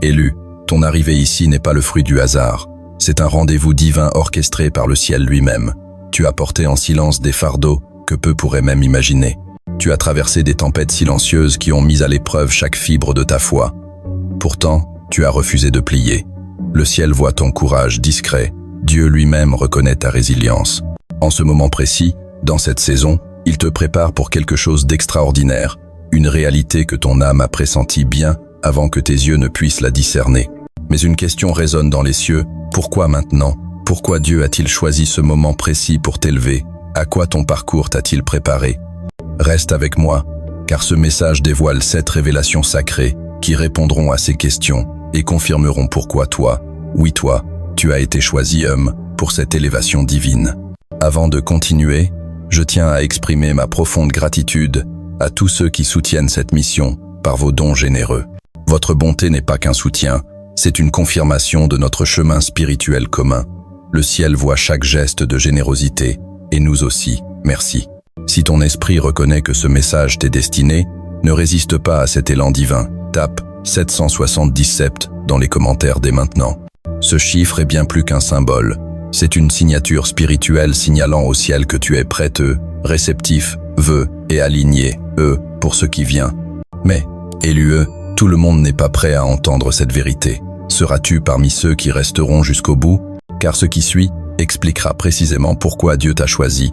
Élu, ton arrivée ici n'est pas le fruit du hasard. C'est un rendez-vous divin orchestré par le ciel lui-même. Tu as porté en silence des fardeaux que peu pourraient même imaginer. Tu as traversé des tempêtes silencieuses qui ont mis à l'épreuve chaque fibre de ta foi. Pourtant, tu as refusé de plier. Le ciel voit ton courage discret. Dieu lui-même reconnaît ta résilience. En ce moment précis, dans cette saison, il te prépare pour quelque chose d'extraordinaire, une réalité que ton âme a pressentie bien avant que tes yeux ne puissent la discerner. Mais une question résonne dans les cieux, pourquoi maintenant? Pourquoi Dieu a-t-il choisi ce moment précis pour t'élever? À quoi ton parcours t'a-t-il préparé? Reste avec moi, car ce message dévoile 7 révélations sacrées qui répondront à ces questions et confirmeront pourquoi toi, oui toi, tu as été choisi homme pour cette élévation divine. Avant de continuer, je tiens à exprimer ma profonde gratitude à tous ceux qui soutiennent cette mission par vos dons généreux. Votre bonté n'est pas qu'un soutien, c'est une confirmation de notre chemin spirituel commun. Le ciel voit chaque geste de générosité, et nous aussi, merci. Si ton esprit reconnaît que ce message t'est destiné, ne résiste pas à cet élan divin. Tape 777 dans les commentaires dès maintenant. Ce chiffre est bien plus qu'un symbole. C'est une signature spirituelle signalant au ciel que tu es prêteux, réceptif, et aligné, pour ce qui vient. Mais, élu, tout le monde n'est pas prêt à entendre cette vérité. Seras-tu parmi ceux qui resteront jusqu'au bout? Car ce qui suit expliquera précisément pourquoi Dieu t'a choisi,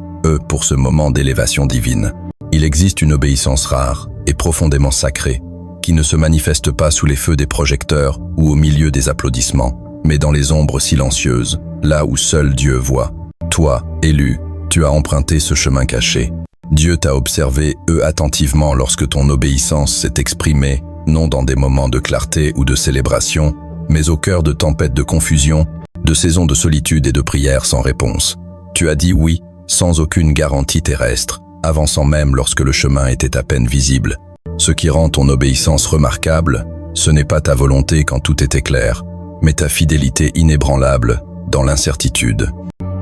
pour ce moment d'élévation divine. Il existe une obéissance rare et profondément sacrée, qui ne se manifeste pas sous les feux des projecteurs ou au milieu des applaudissements, mais dans les ombres silencieuses, là où seul Dieu voit. Toi, élu, tu as emprunté ce chemin caché. Dieu t'a observé, attentivement lorsque ton obéissance s'est exprimée, non dans des moments de clarté ou de célébration, mais au cœur de tempêtes de confusion, de saisons de solitude et de prières sans réponse. Tu as dit oui, sans aucune garantie terrestre, avançant même lorsque le chemin était à peine visible. Ce qui rend ton obéissance remarquable, ce n'est pas ta volonté quand tout était clair, mais ta fidélité inébranlable dans l'incertitude.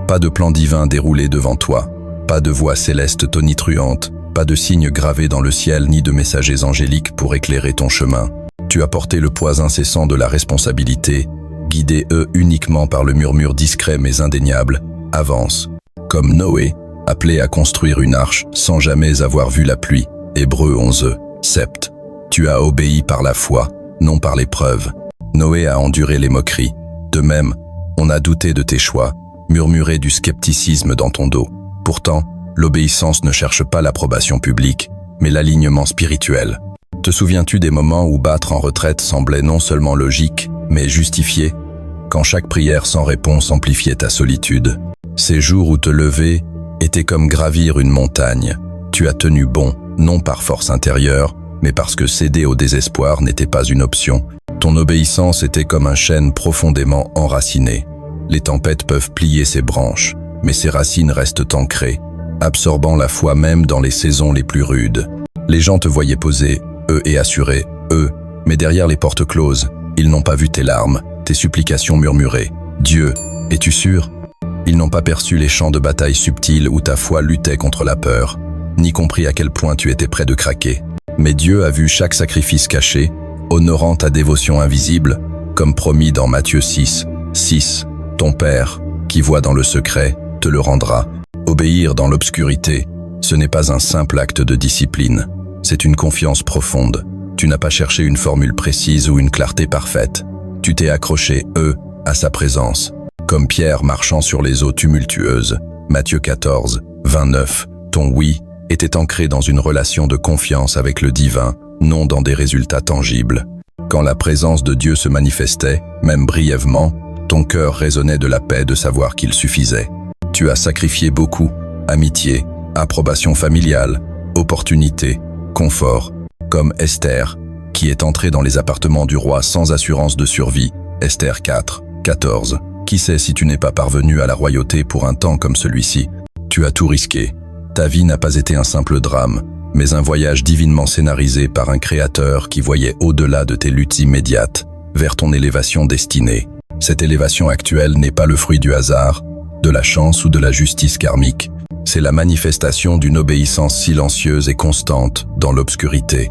Pas de plan divin déroulé devant toi, pas de voix céleste tonitruante, pas de signes gravés dans le ciel ni de messagers angéliques pour éclairer ton chemin. Tu as porté le poids incessant de la responsabilité, guidé uniquement par le murmure discret mais indéniable, avance. Comme Noé, appelé à construire une arche sans jamais avoir vu la pluie. Hébreux 11, sept. Tu as obéi par la foi, non par l'épreuve. Noé a enduré les moqueries. De même, on a douté de tes choix, murmuré du scepticisme dans ton dos. Pourtant, l'obéissance ne cherche pas l'approbation publique, mais l'alignement spirituel. Te souviens-tu des moments où battre en retraite semblait non seulement logique, mais justifié, quand chaque prière sans réponse amplifiait ta solitude? Ces jours où te lever étaient comme gravir une montagne. Tu as tenu bon, non par force intérieure, mais parce que céder au désespoir n'était pas une option. Ton obéissance était comme un chêne profondément enraciné. Les tempêtes peuvent plier ses branches, mais ses racines restent ancrées, absorbant la foi même dans les saisons les plus rudes. Les gens te voyaient poser, et assurés, mais derrière les portes closes, ils n'ont pas vu tes larmes, tes supplications murmurées. Dieu, es-tu sûr? Ils n'ont pas perçu les champs de bataille subtils où ta foi luttait contre la peur, ni compris à quel point tu étais près de craquer. Mais Dieu a vu chaque sacrifice caché, honorant ta dévotion invisible, comme promis dans Matthieu 6, 6. Ton Père, qui voit dans le secret, te le rendra. Obéir dans l'obscurité, ce n'est pas un simple acte de discipline, c'est une confiance profonde. Tu n'as pas cherché une formule précise ou une clarté parfaite. Tu t'es accroché, à sa présence. Comme Pierre marchant sur les eaux tumultueuses, Matthieu 14, 29, ton oui était ancré dans une relation de confiance avec le divin, non dans des résultats tangibles. Quand la présence de Dieu se manifestait, même brièvement, ton cœur résonnait de la paix de savoir qu'il suffisait. Tu as sacrifié beaucoup, amitié, approbation familiale, opportunité, confort, comme Esther, qui est entrée dans les appartements du roi sans assurance de survie, Esther 4, 14. Qui sait si tu n'es pas parvenu à la royauté pour un temps comme celui-ci? Tu as tout risqué. Ta vie n'a pas été un simple drame, mais un voyage divinement scénarisé par un créateur qui voyait au-delà de tes luttes immédiates, vers ton élévation destinée. Cette élévation actuelle n'est pas le fruit du hasard, de la chance ou de la justice karmique. C'est la manifestation d'une obéissance silencieuse et constante dans l'obscurité.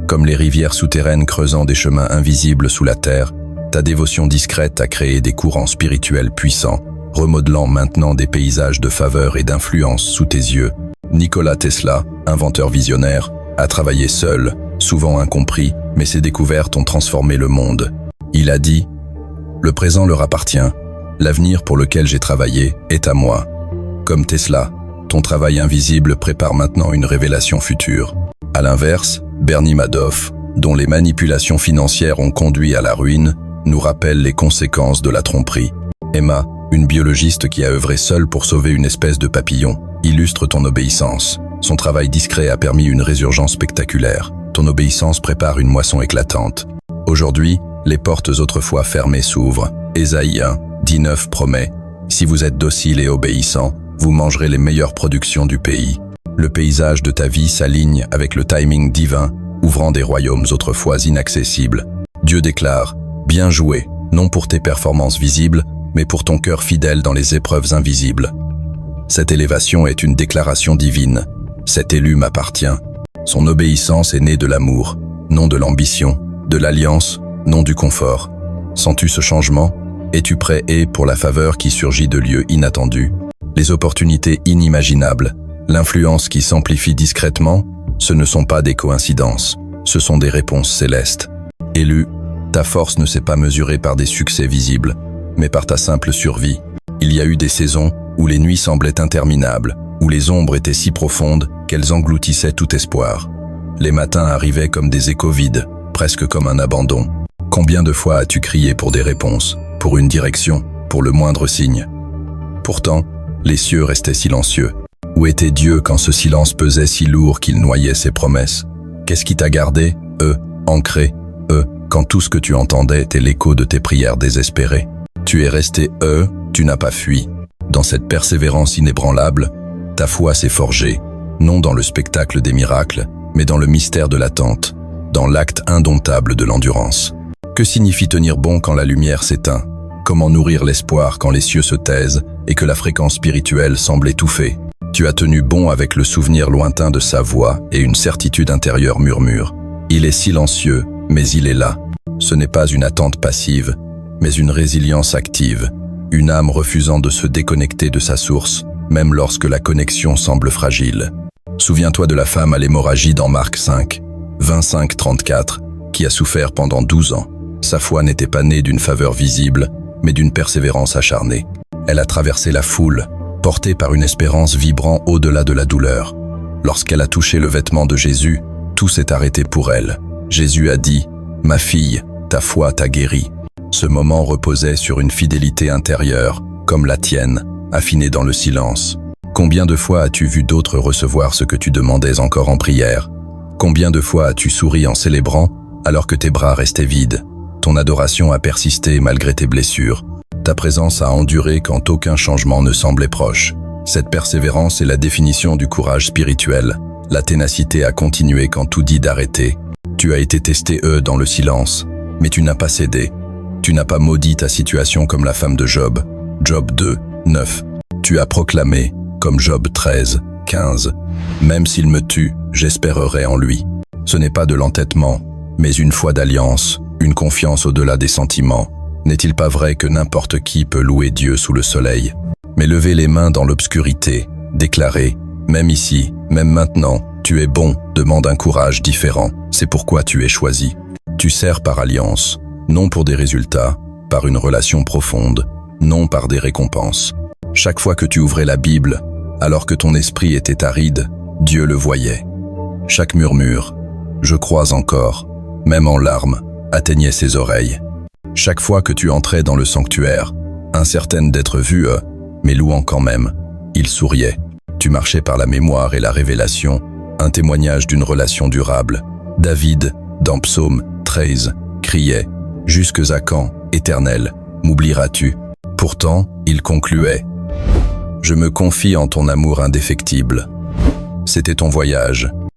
Comme les rivières souterraines creusant des chemins invisibles sous la terre, Ta dévotion discrète a créé des courants spirituels puissants, remodelant maintenant des paysages de faveur et d'influence sous tes yeux. Nikola Tesla, inventeur visionnaire, a travaillé seul, souvent incompris, mais ses découvertes ont transformé le monde. Il a dit « Le présent leur appartient, l'avenir pour lequel j'ai travaillé est à moi. » Comme Tesla, ton travail invisible prépare maintenant une révélation future. À l'inverse, Bernie Madoff, dont les manipulations financières ont conduit à la ruine, nous rappelle les conséquences de la tromperie. Emma, une biologiste qui a œuvré seule pour sauver une espèce de papillon, illustre ton obéissance. Son travail discret a permis une résurgence spectaculaire. Ton obéissance prépare une moisson éclatante. Aujourd'hui, les portes autrefois fermées s'ouvrent. Ésaïe 1, 19 promet « Si vous êtes docile et obéissant, vous mangerez les meilleures productions du pays. » Le paysage de ta vie s'aligne avec le timing divin, ouvrant des royaumes autrefois inaccessibles. Dieu déclare « Bien joué, non pour tes performances visibles, mais pour ton cœur fidèle dans les épreuves invisibles. » Cette élévation est une déclaration divine. Cet élu m'appartient. Son obéissance est née de l'amour, non de l'ambition, de l'alliance, non du confort. Sens-tu ce changement? Es-tu prêt pour la faveur qui surgit de lieux inattendus? Les opportunités inimaginables, l'influence qui s'amplifie discrètement, ce ne sont pas des coïncidences, ce sont des réponses célestes. Élu, ta force ne s'est pas mesurée par des succès visibles, mais par ta simple survie. Il y a eu des saisons où les nuits semblaient interminables, où les ombres étaient si profondes qu'elles engloutissaient tout espoir. Les matins arrivaient comme des échos vides, presque comme un abandon. Combien de fois as-tu crié pour des réponses, pour une direction, pour le moindre signe? Pourtant, les cieux restaient silencieux. Où était Dieu quand ce silence pesait si lourd qu'il noyait ses promesses? Qu'est-ce qui t'a gardé, ancré, quand tout ce que tu entendais était l'écho de tes prières désespérées? Tu es resté, tu n'as pas fui. Dans cette persévérance inébranlable, ta foi s'est forgée, non dans le spectacle des miracles, mais dans le mystère de l'attente, dans l'acte indomptable de l'endurance. Que signifie tenir bon quand la lumière s'éteint? Comment nourrir l'espoir quand les cieux se taisent et que la fréquence spirituelle semble étouffée? Tu as tenu bon avec le souvenir lointain de sa voix et une certitude intérieure murmure. Il est silencieux, mais il est là. Ce n'est pas une attente passive, mais une résilience active, une âme refusant de se déconnecter de sa source, même lorsque la connexion semble fragile. Souviens-toi de la femme à l'hémorragie dans Marc 5, 25-34, qui a souffert pendant 12 ans. Sa foi n'était pas née d'une faveur visible, mais d'une persévérance acharnée. Elle a traversé la foule, portée par une espérance vibrant au-delà de la douleur. Lorsqu'elle a touché le vêtement de Jésus, tout s'est arrêté pour elle. Jésus a dit « Ma fille, ta foi t'a guérie ». Ce moment reposait sur une fidélité intérieure, comme la tienne, affinée dans le silence. Combien de fois as-tu vu d'autres recevoir ce que tu demandais encore en prière? Combien de fois as-tu souri en célébrant, alors que tes bras restaient vides? Ton adoration a persisté malgré tes blessures. Ta présence a enduré quand aucun changement ne semblait proche. Cette persévérance est la définition du courage spirituel. La ténacité a continué quand tout dit d'arrêter. Tu as été testé dans le silence, mais tu n'as pas cédé. Tu n'as pas maudit ta situation comme la femme de Job. Job 2, 9. Tu as proclamé, comme Job 13, 15. Même s'il me tue, j'espérerai en lui. Ce n'est pas de l'entêtement, mais une foi d'alliance, une confiance au-delà des sentiments. N'est-il pas vrai que n'importe qui peut louer Dieu sous le soleil? Mais lever les mains dans l'obscurité, déclarer, même ici, même maintenant, tu es bon, demande un courage différent. C'est pourquoi tu es choisi. Tu sers par alliance, non pour des résultats, par une relation profonde, non par des récompenses. Chaque fois que tu ouvrais la Bible, alors que ton esprit était aride, Dieu le voyait. Chaque murmure, je crois encore, même en larmes, atteignait ses oreilles. Chaque fois que tu entrais dans le sanctuaire, incertaine d'être vue, mais louant quand même, il souriait. Tu marchais par la mémoire et la révélation, un témoignage d'une relation durable. David, dans Psaume 13, criait « Jusques à quand, Éternel, m'oublieras-tu » Pourtant, il concluait « Je me confie en ton amour indéfectible. » C'était ton voyage,